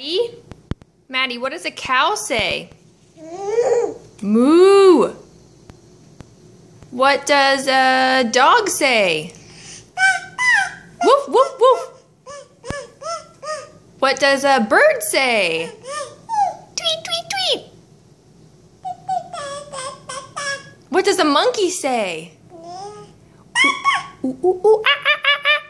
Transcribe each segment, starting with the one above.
Maddie? Maddie, what does a cow say? Moo. What does a dog say? Woof, woof, woof. What does a bird say? Tweet, tweet, tweet. What does a monkey say? Ooh, ooh, ooh, ooh, ah, ah, ah, ah.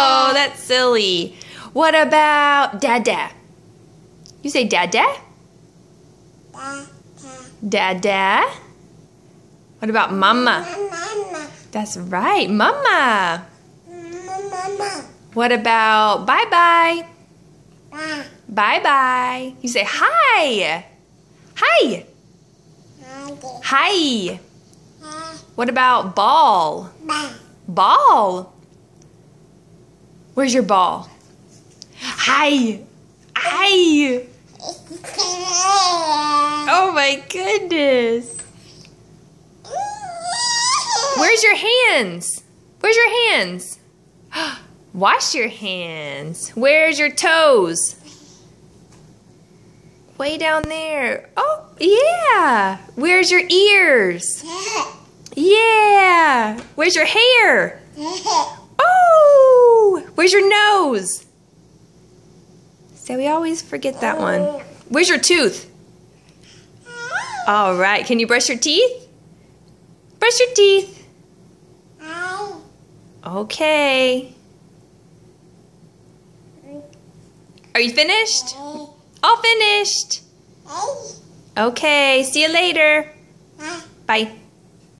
Oh, that's silly. What about Dada? You say Dada? Dada. What about Mama? That's right, Mama. What about bye-bye? Bye-bye. You say hi. Hi. Hi. What about ball? Ball. Where's your ball? Hi. Hi. Oh my goodness. Where's your hands? Where's your hands? Wash your hands. Where's your toes? Way down there. Oh, yeah. Where's your ears? Yeah. Where's your hair? Oh, where's your nose? So we always forget that one. Where's your tooth? All right. Can you brush your teeth? Brush your teeth. Okay. Are you finished? All finished. Okay. See you later. Bye.